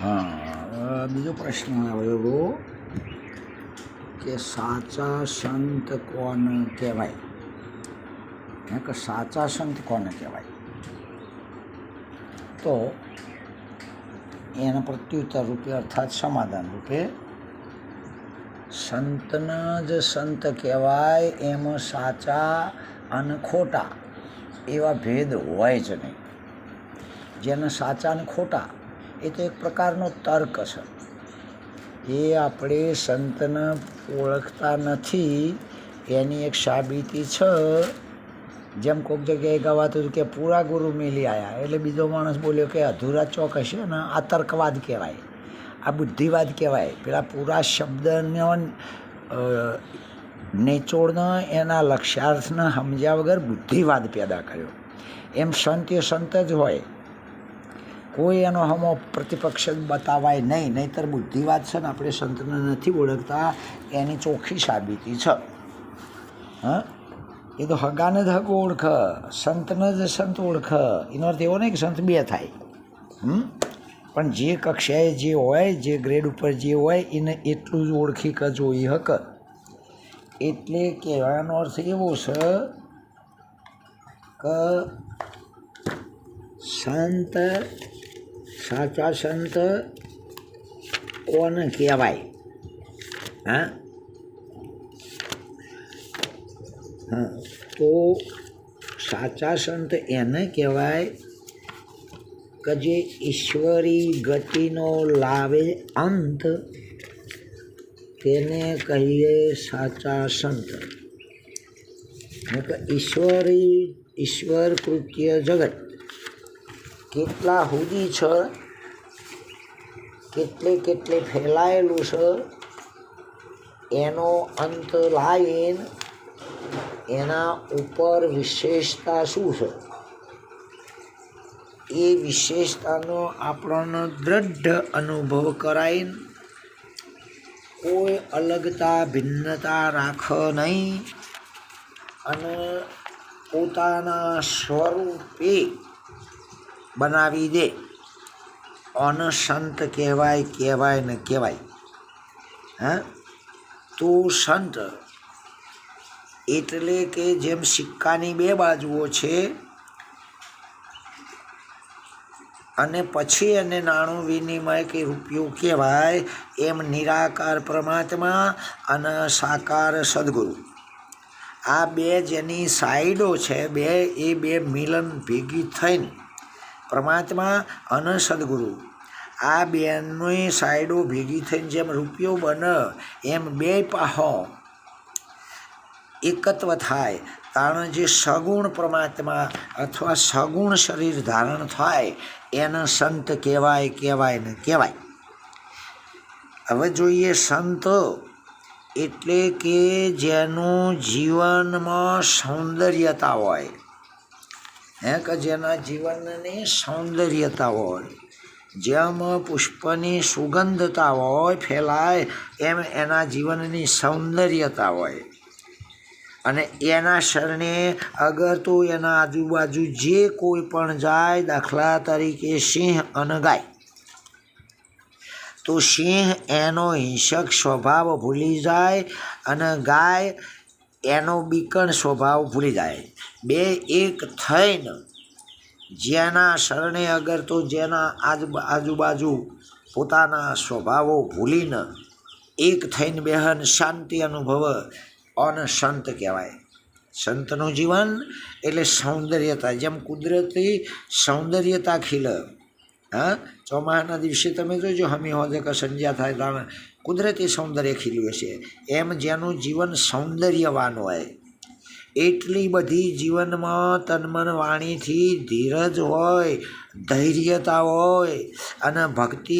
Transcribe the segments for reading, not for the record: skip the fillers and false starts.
हाँ, बीजो प्रश्न આવ્યો કે સાચા સંત કોને કહેવાય, કે સાચા સંત કોને કહેવાય? તો એના પ્રત્યુત્તર રૂપે અર્થાત સમાધાન રૂપે સંતના જ સંત કહેવાય, એમાં સાચા અને ખોટા એવા ભેદ હોય જ નહીં. જેને સાચા અને ખોટા એ તો એક પ્રકારનો તર્ક છે. એ આપણે સંતને ઓળખતા નથી એની એક સાબિતી છે. જેમ કોઈક જગ્યાએ કહેવાતું હતું કે પૂરા ગુરુ મેલી આવ્યા, એટલે બીજો માણસ બોલ્યો કે અધૂરા ચોક હશે ને, આ તર્કવાદ કહેવાય, આ બુદ્ધિવાદ કહેવાય. પેલા પૂરા શબ્દનો નિચોડને એના લક્ષ્યાર્થને સમજ્યા વગર બુદ્ધિવાદ પેદા કર્યો. એમ સંત એ સંત જ હોય, કોઈ એનો હમો પ્રતિપક્ષ બતાવાય નહીં. નહીંતર બુદ્ધિવાદ છે ને આપણે સંતને નથી ઓળખતા એની ચોખ્ખી સાબિતી છે. હા, એ તો હગાને જ હગ ઓળખ, સંતને જ સંત ઓળખ. એનો અર્થ એવો નહીં કે સંત બે થાય. પણ જે કક્ષાએ જે હોય, જે ગ્રેડ ઉપર જે હોય એને એટલું જ ઓળખી કે જોઈ હક. એટલે કહેવાનો અર્થ એવો છે કે સંત, સાચા સંત કોને કહેવાય? હા, તો સાચા સંત એને કહેવાય કે જે ઈશ્વરી ગતિનો લાવે અંત, તેને કહીએ સાચા સંત. ઈશ્વર કૃત્ય જગત કેટલા સુધી છે, કેટલે ફેલાયેલું છે, એનો અંત લાવીને એના ઉપર વિશેષતા શું છે, એ વિશેષતાનો આપણને દ્રઢ અનુભવ કરાવીને કોઈ અલગતા ભિન્નતા રાખ નહીં અને પોતાના સ્વરૂપે બનાવી દે. અન સંત કહેવાય ને કહેવાય. હા, તો સંત એટલે કે જેમ સિક્કાની બે બાજુઓ છે અને પછી એને નાણું વિનિમય કે રૂપિયો કહેવાય, એમ નિરાકાર પરમાત્મા અને સાકાર સદગુરુ, આ બે જેની સાઈડો છે, એ બે મિલન ભેગી થઈને પરમાત્મા અને સદગુરુ, આ બેની સાઈડો ભેગી થઈને જેમ રૂપિયો બને એમ બે પાહો એકત્વ થાય. કારણ જે સગુણ પરમાત્મા અથવા સગુણ શરીર ધારણ થાય એને સંત કહેવાય ને કહેવાય. હવે જોઈએ સંત એટલે કે જેનું જીવનમાં સૌંદર્યતા હોય, કે જેના જીવનની સૌંદર્યતા હોય, જેમ પુષ્પની સુગંધતા હોય ફેલાય, એમ એના જીવનની સૌંદર્યતા હોય. અને એના શરણે અગર તો એના આજુબાજુ જે કોઈ પણ જાય, દાખલા તરીકે સિંહ અને ગાય, તો સિંહ એનો હિંસક સ્વભાવ ભૂલી જાય અને ગાય એનો બીકણ સ્વભાવ ભૂલી જાય. બે એક થઈને જેના શરણે અગર તો જેના આજુબાજુ પોતાના સ્વભાવો ભૂલીને એક થઈને બેહન શાંતિ અનુભવ, અને સંત કહેવાય. સંતનું જીવન એટલે સૌંદર્યતા, જેમ કુદરતી સૌંદર્યતા ખીલે. હા, ચોમાસાના દિવસે તમે જોજો હમી હોજે કે સંધ્યા થાય ત્યારે કુદરતી સૌંદર્ય ખીલ્યું હશે. એમ જેનું જીવન સૌંદર્યવાન હોય, એટલી બધી જીવનમાં તનમન વાણીથી ધીરજ હોય, ધૈર્યતા હોય અને ભક્તિ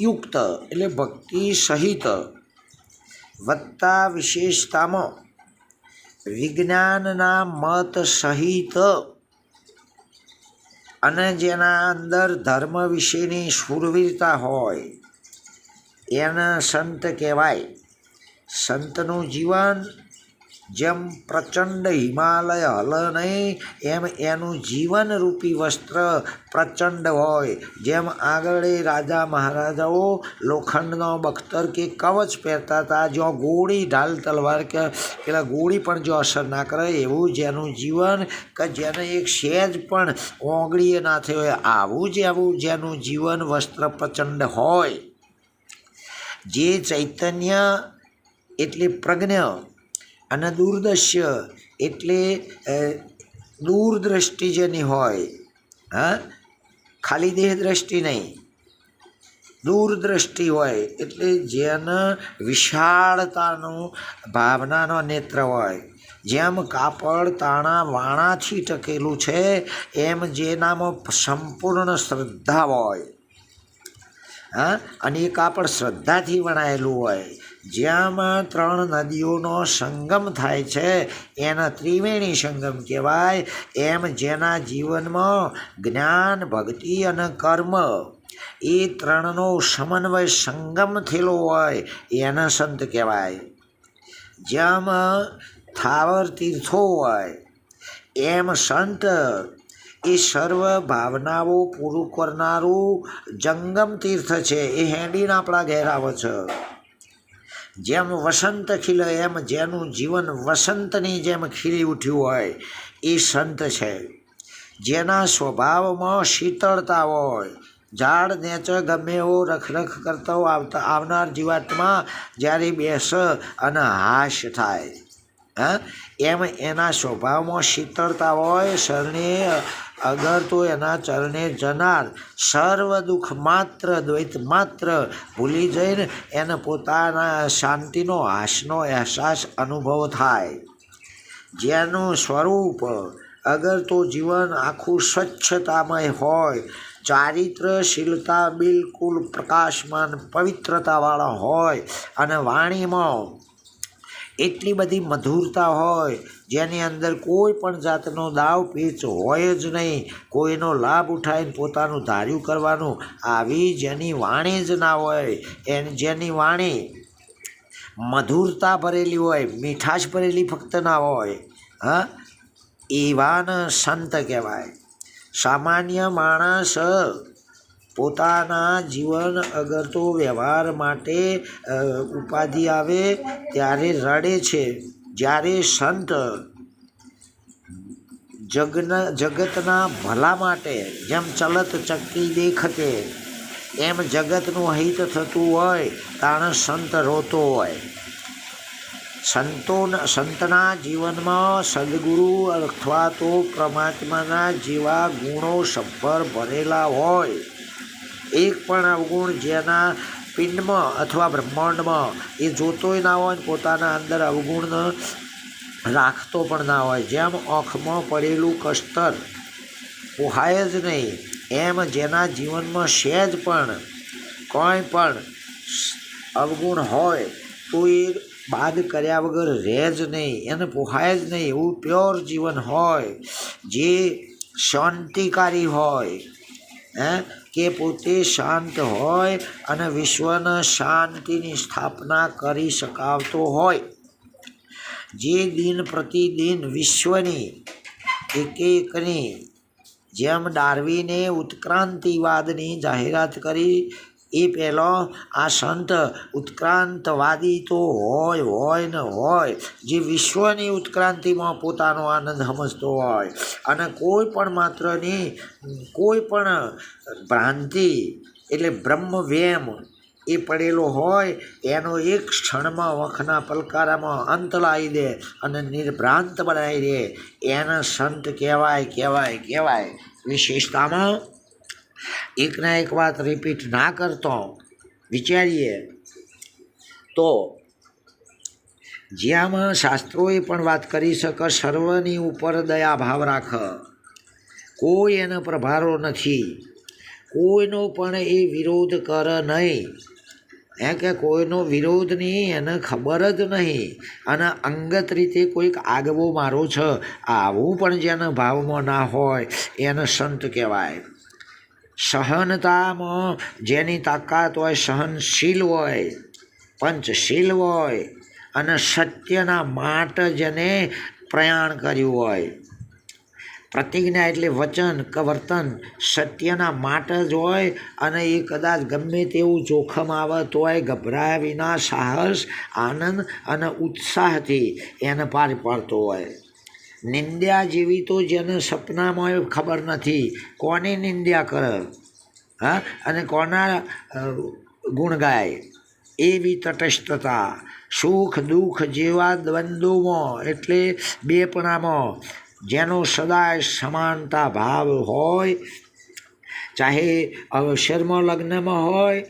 યુક્ત એટલે ભક્તિ સહિત વત્તા વિશેષતામાં વિજ્ઞાનના મત સહિત અને જેના અંદર ધર્મ વિશેની શૂરવીરતા હોય એને સંત કહેવાય. સંતનું જીવન જેમ પ્રચંડ હિમાલય હલ નહીં એમ એનું જીવનરૂપી વસ્ત્ર પ્રચંડ હોય. જેમ આગળ રાજા મહારાજાઓ લોખંડનો બખ્તર કે કવચ પહેરતા હતા, જ્યાં ગોળી ઢાલ તલવાર કે પેલા ગોળી પણ જો અસર ના કરે, એવું જેનું જીવન કે જેને એક સહેજ પણ ઓગળીએ ના થઈ હોય, આવું જેનું જીવન વસ્ત્ર પ્રચંડ હોય. જે ચૈતન્ય એટલે પ્રજ્ઞ અને દૂરદર્શ્ય એટલે દૂરદ્રષ્ટિ જેની હોય, હા, ખાલી દેહ દ્રષ્ટિ નહીં, દૂરદ્રષ્ટિ હોય એટલે જેને વિશાળતાનું ભાવનાનો નેત્ર હોય. જેમ કાપડ તાણા વાણાથી ટકેલું છે એમ જેનામાં સંપૂર્ણ શ્રદ્ધા હોય, હા, અને એ કાપડ શ્રદ્ધાથી વણાયેલું હોય. જ્યાંમાં ત્રણ નદીઓનો સંગમ થાય છે એના ત્રિવેણી સંગમ કહેવાય. એમ જેના જીવનમાં જ્ઞાન, ભક્તિ અને કર્મ એ ત્રણનો સમન્વય સંગમ થયેલો હોય એના સંત કહેવાય. જેમાં થાવર તીર્થો હોય એમ સંત એ સર્વ ભાવનાઓ પૂરું કરનારું જંગમ તીર્થ છે. એ હેડીને આપણા ઘેર આવે છે. જેમ વસંત ખીલે એમ જેનું જીવન વસંતની જેમ ખીલી ઉઠ્યું હોય એ સંત છે. જેના સ્વભાવમાં શીતળતા હોય, ઝાડ નેચે ગમે એવો રખરખ કરતો આવનાર જીવાતમાં જ્યારે બેસે અને હાશ થાય, હા, એમ એના સ્વભાવમાં શીતળતા હોય. શરણે અગર તો એના ચરણે જનાર સર્વ દુઃખ માત્ર દ્વૈત માત્ર ભૂલી જઈને એને પોતાના શાંતિનો હાશનો અહેસાસ અનુભવ થાય. જેનું સ્વરૂપ અગર તો જીવન આખું સ્વચ્છતામય હોય, ચારિત્રશીલતા બિલકુલ પ્રકાશમાન પવિત્રતાવાળા હોય અને વાણીમાં એટલી બધી મધુરતા હોય જેની અંદર કોઈ પણ જાતનો દાવ પેચ હોય જ નહીં, કોઈનો લાભ ઉઠાવીને પોતાનું ધાર્યું કરવાનું આવી જેની વાણી જ ના હોય, જેની વાણી મધુરતા ભરેલી હોય, મીઠાશ ભરેલી ફક્ત ના હોય, હા, એવાને સંત કહેવાય. સામાન્ય માણસ પોતાના જીવન અગર તો વ્યવહાર માટે ઉપાધિ આવે ત્યારે રડે છે. જ્યારે સંત જગતના ભલા માટે જેમ ચલત ચક્કી દેખતે એમ જગતનું હિત થતું હોય તાણે સંત રોતો હોય. સંતના જીવનમાં સદગુરુ અથવા તો પરમાત્માના જેવા ગુણો સભર ભરેલા હોય. એક પણ અવગુણ જેના પિંડમાં અથવા બ્રહ્માંડમાં એ જોતોય ના હોય, પોતાના અંદર અવગુણ રાખતો પણ ના હોય. જેમ આંખમાં પડેલું કસ્તર પોહાય જ નહીં, એમ જેના જીવનમાં સહેજ પણ કોઈ પણ અવગુણ હોય તો એ બાદ કર્યા વગર રહે જ નહીં, એને પોહાય જ નહીં. એવું પ્યોર જીવન હોય જે શાંતિકારી હોય, કે પોતે શાંત હોય અને વિશ્વના શાંતિની સ્થાપના કરી શકાવતો હોય. જે દિન પ્રતિદિન વિશ્વની એકની જેમ ડાર્વિને ઉત્ક્રાંતિવાદની જાહેરાત કરી એ પહેલો આ સંત ઉત્ક્રાંતવાદી તો હોય ને હોય, જે વિશ્વની ઉત્ક્રાંતિમાં પોતાનો આનંદ સમજતો હોય અને કોઈ પણ માત્રની કોઈ પણ ભ્રાંતિ એટલે બ્રહ્મવ્યેમ એ પડેલો હોય એનો એક ક્ષણમાં વખના પલકારામાં અંત લાવી દે અને નિર્ભ્રાંત બનાવી દે, એના સંત કહેવાય. વિશેષતામાં એકના એક વાત રિપીટ ના કરતો વિચારીએ તો જ્યાંમાં શાસ્ત્રોએ પણ વાત કરી શકે સર્વની ઉપર દયા ભાવ રાખ, કોઈ એનો પ્રભારો નથી, કોઈનો પણ એ વિરોધ કર નહીં, કે કોઈનો વિરોધ નહીં, એને ખબર જ નહીં અને અંગત રીતે કોઈક આગવો મારો છે આવું પણ જેના ભાવમાં ના હોય એને સંત કહેવાય. સહનતામાં જેની તાકાત હોય, સહનશીલ હોય, પંચશીલ હોય અને સત્યના માટે જેને પ્રયાણ કર્યું હોય. પ્રતિજ્ઞા એટલે વચન કે વર્તન સત્યના માટે જ હોય અને એ કદાચ ગમે તેવું જોખમ આવે તોય ગભરાયા વિના સાહસ આનંદ અને ઉત્સાહથી એને પાર પાડતો હોય. નિંદ્યા જેવી તો જેને સપનામાં ખબર નથી કોની નિંદ્યા કરે અને કોના ગુણ ગાય એવી તટસ્થતા. સુખ દુઃખ જેવા દ્વંદ્વોમાં એટલે બેપણામાં જેનો સદાય સમાનતા ભાવ હોય, ચાહે અવસરમાં લગ્નમાં હોય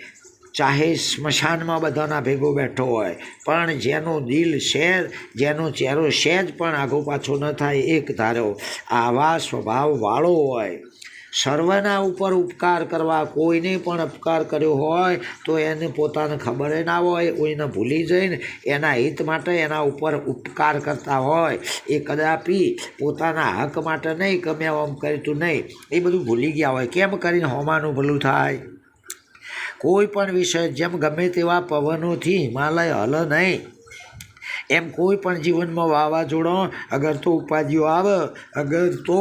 ચાહે સ્મશાનમાં બધાના ભેગો બેઠો હોય, પણ જેનું દિલ સહેજ જેનો ચહેરો સહેજ પણ આગો પાછો ન થાય એક ધારો આવા સ્વભાવવાળો હોય. સર્વના ઉપર ઉપકાર કરવા કોઈને પણ ઉપકાર કર્યો હોય તો એને પોતાને ખબર ના હોય કોઈને ભૂલી જઈને એના હિત માટે એના ઉપર ઉપકાર કરતા હોય. એ કદાપી પોતાના હક માટે નહીં કે મેં આમ કર્યું નહીં, એ બધું ભૂલી ગયા હોય. કેમ કરીને હોમાનું ભલું થાય. કોઈ પણ વિષય જેમ ગમે તેવા પવનોથી હિમાલય હલ નહીં એમ કોઈ પણ જીવનમાં વાવાઝોડો અગર તો ઉપાધિઓ આવે, અગર તો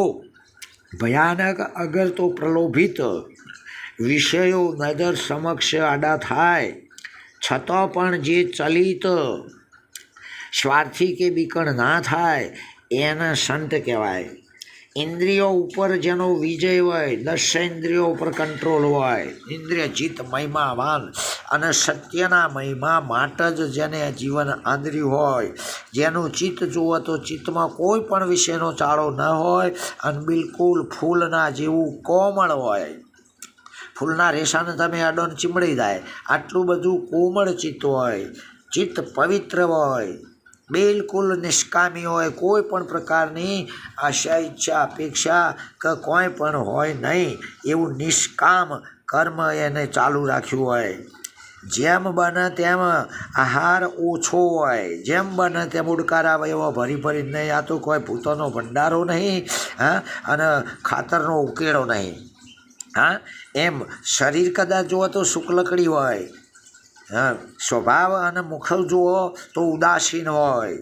ભયાનક, અગર તો પ્રલોભિત વિષયો નજર સમક્ષ આડા થાય છતાં પણ જે ચલિત સ્વાર્થી કે બીકણ ના થાય એને સંત કહેવાય. ઇન્દ્રિયો ઉપર જેનો વિજય હોય, 10 ઇન્દ્રિયો ઉપર કંટ્રોલ હોય, ઇન્દ્રિય ચિત્ત મહિમાવાન અને સત્યના મહિમા માટે જ જેને જીવન આંદર્યું હોય, જેનું ચિત્ત જુઓ તો ચિત્તમાં કોઈ પણ વિષયનો ચાળો ન હોય અને બિલકુલ ફૂલના જેવું કોમળ હોય. ફૂલના રેસાને તમે અડોને ચીમડી જાય આટલું બધું કોમળ ચિત્ત હોય. ચિત્ત પવિત્ર હોય, બિલકુલ નિષ્કામી હોય, કોઈ પણ પ્રકારની આશા ઈચ્છા અપેક્ષા કે કોઈ પણ હોય નહીં એવું નિષ્કામ કર્મ એને ચાલુ રાખ્યું હોય. જેમ બને તેમ આહાર ઓછો હોય, જેમ બને તેમ ઉડકાર આવે એવો ભરી ભરી નહીં. આ તો કોઈ ભૂતોનો ભંડારો નહીં અને ખાતરનો ઉકેળો નહીં. એમ શરીર કદાચ જુઓ તો શુક્લકડી હોય, સ્વભાવ અને મુખ જુઓ તો ઉદાસીન હોય.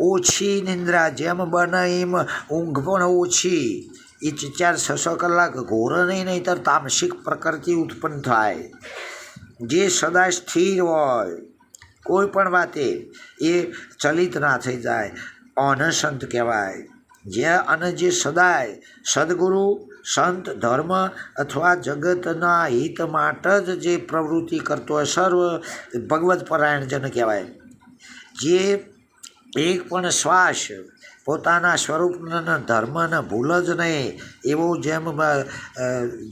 ઓછી નિંદ્રા, જેમ બને એમ ઊંઘ પણ ઓછી. એ 4-6 કલાક ઘોર નહીંતર તામસિક પ્રકૃતિ ઉત્પન્ન થાય. જે સદાય સ્થિર હોય કોઈ પણ વાતે એ ચલિત ના થઈ જાય ઓને સંત કહેવાય. અને જે સદાય સદગુરુ સંત ધર્મ અથવા જગતના હિત માટે જ જે પ્રવૃત્તિ કરતો હોય સર્વ ભગવત પરાયણ જેને કહેવાય. જે એક પણ શ્વાસ પોતાના સ્વરૂપના ધર્મને ભૂલ જ નહીં એવો જેમ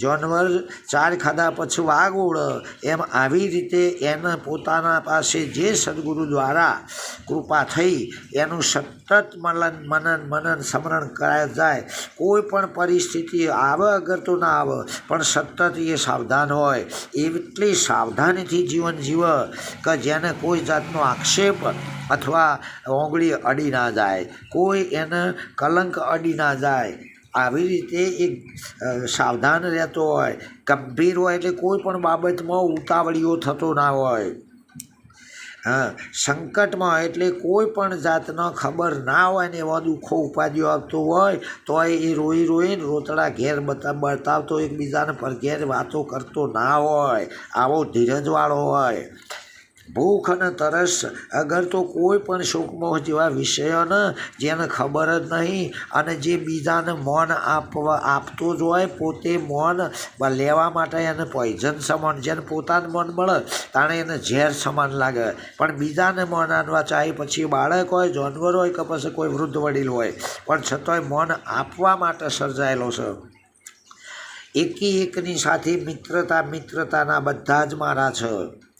જાનવર 4 ખાધા પછી વાઘ ઉડે એમ આવી રીતે એને પોતાના પાસે જે સદગુરુ દ્વારા કૃપા થઈ એનું સતત મનન સ્મરણ કરાય જાય. કોઈ પણ પરિસ્થિતિ આવે અગર તો ના આવે પણ સતત એ સાવધાન હોય. એટલી સાવધાનીથી જીવન જીવે કે જેને કોઈ જાતનો આક્ષેપ અથવા ઓગળી અડી ના જાય, કોઈ એને કલંક અડી ના જાય. આવી રીતે એક સાવધાન રહેતો હોય, ગંભીર હોય એટલે કોઈ પણ બાબતમાં ઉતાવળીઓ થતો ના હોય. સંકટમાં એટલે કોઈ પણ જાતનો ખબર ના હોય ને એવા દુઃખો ઉપાધિઓ આપતો હોય તો એ રોઈને રોતડા ઘેર બતાવતો એકબીજાને પર ઘેર વાતો કરતો ના હોય. આવો ધીરજવાળો હોય. ભૂખ અને તરસ અગર તો કોઈ પણ શોકમોહ જેવા વિષયોને જેને ખબર જ નહીં અને જે બીજાને મૌન આપતો જ હોય, પોતે મૌન લેવા માટે એને પોઈઝન સમાન, જેને પોતાને મૌન મળે તાણે એને ઝેર સમાન લાગે. પણ બીજાને મૌન આનવા ચાહે પછી બાળક હોય, જાનવર હોય કે પછી કોઈ વૃદ્ધ વડીલ હોય, પણ છતાંય મૌન આપવા માટે સર્જાયેલો છે. એકની સાથે મિત્રતાના બધા જ મારા છે,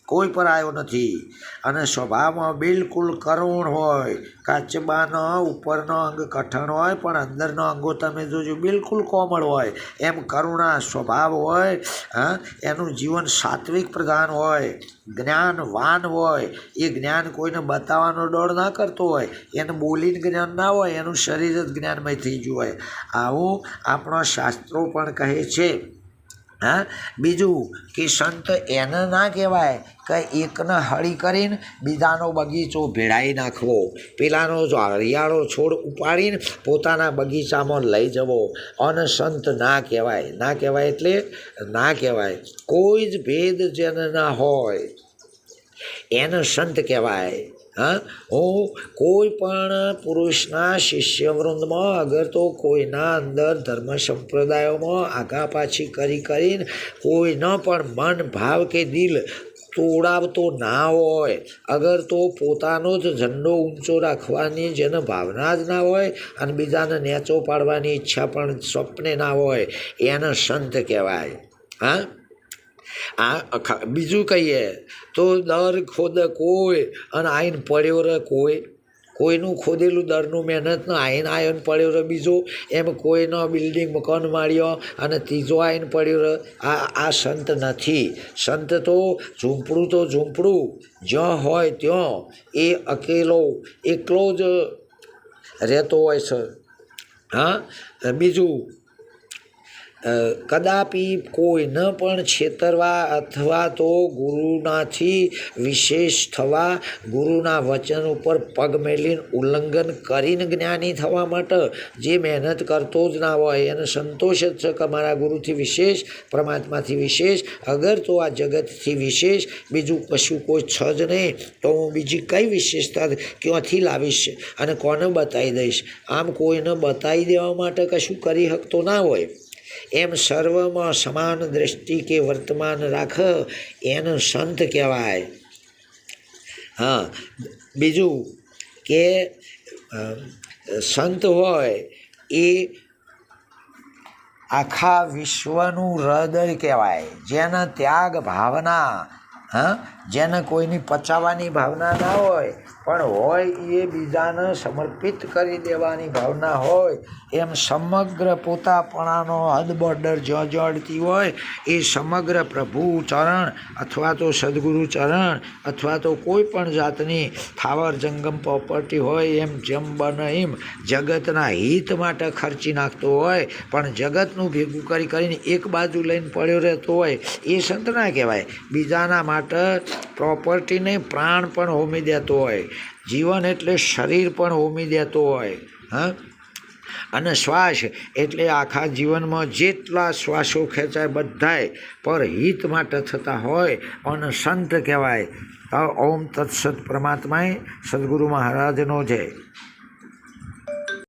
કોઈ પર આવ્યો નથી. અને સ્વભાવમાં બિલકુલ કરુણ હોય. કાચબાનો ઉપરનો અંગ કઠણ હોય પણ અંદરનો અંગો તમે જોજો બિલકુલ કોમળ હોય. એમ કરુણા સ્વભાવ હોય. એનું જીવન સાત્વિક પ્રધાન હોય, જ્ઞાનવાન હોય. એ જ્ઞાન કોઈને બતાવવાનો ડર ના કરતો હોય, એને બોલીને જ્ઞાન ના હોય, એનું શરીર જ જ્ઞાનમય થઈ ગયું હોય. આવું આપણા શાસ્ત્રો પણ કહે છે. હા, બીજું કે સંત એને ના કહેવાય કે એકને હળી કરીને બીજાનો બગીચો ભેળાઈ નાખવો, પેલાનો હરિયાળો છોડ ઉપાડીને પોતાના બગીચામાં લઈ જવો, અને સંત ના કહેવાય. ના કહેવાય એટલે ના કહેવાય. કોઈ જ ભેદ જેને ના હોય એને સંત કહેવાય. હા, હું કોઈ પણ પુરુષના શિષ્યવૃંદમાં અગર તો કોઈના અંદર ધર્મ સંપ્રદાયોમાં આગા પાછી કરીને કોઈનો પણ મન ભાવ કે દિલ તોડાવતો ના હોય, અગર તો પોતાનો જ ઝંડો ઊંચો રાખવાની જેને ભાવના જ ના હોય અને બીજાને નેચો પાડવાની ઈચ્છા પણ સ્વપ્ને ના હોય, એને સંત કહેવાય. હા, બીજું કહીએ તો દર ખોદ કોઈ અને આઈને પડ્યો રહે કોઈનું ખોદેલું દરનું મહેનત ન આઈને પડ્યો રહે બીજો, એમ કોઈનો બિલ્ડિંગ મકાન માર્યો અને ત્રીજો આઈને પડ્યો રહે. આ સંત નથી. સંત તો ઝૂંપડું જ્યાં હોય ત્યાં એ એકલો જ રહેતો હોય છે. હા, બીજું કદાપી કોઈને પણ છેતરવા અથવા તો ગુરુનાથી વિશેષ થવા, ગુરુના વચન ઉપર પગ મેલીને ઉલ્લંઘન કરીને જ્ઞાની થવા માટે જે મહેનત કરતો જ ના હોય એને સંતોષ જ છે કે મારા ગુરુથી વિશેષ, પરમાત્માથી વિશેષ, અગર તો આ જગતથી વિશેષ બીજું કશું કોઈ છે જ નહીં, તો હું બીજી કઈ વિશેષતા ક્યાંથી લાવીશ અને કોને બતાવી દઈશ. આમ કોઈને બતાવી દેવા માટે કશું કરી શકતો ના હોય, એમ સર્વમાં સમાન દ્રષ્ટિ કે વર્તમાન રાખ એને સંત કહેવાય. હા, બીજું કે સંત હોય એ આખા વિશ્વનું હૃદય કહેવાય, જેના ત્યાગ ભાવના, હા, જેને કોઈની પચાવવાની ભાવના ના હોય પણ હોય એ બીજાને સમર્પિત કરી દેવાની ભાવના હોય, એમ સમગ્ર પોતાપણાનો હદ બોર્ડર જ્યાં અડતી હોય એ સમગ્ર પ્રભુ ચરણ અથવા તો સદગુરુ ચરણ અથવા તો કોઈ પણ જાતની થાવર જંગમ પ્રોપર્ટી હોય એમ જેમ બને એમ જગતના હિત માટે ખર્ચી નાખતો હોય, પણ જગતનું ભેગું કરીને એક બાજુ લઈને પડ્યો રહેતો હોય એ સંત ના કહેવાય. બીજાના માટે પ્રોપર્ટીને પ્રાણ પણ હોમી દેતો હોય, જીવન એટલે શરીર પણ હોમી દેતો હોય. હા, અને શ્વાસ એટલે આખા જીવનમાં જેટલા શ્વાસો ખેંચાય બધાય પર હિત માટે થતા હોય અને સંત કહેવાય. ઓમ તત્સત. પરમાત્માએ સદગુરુ મહારાજનો જય.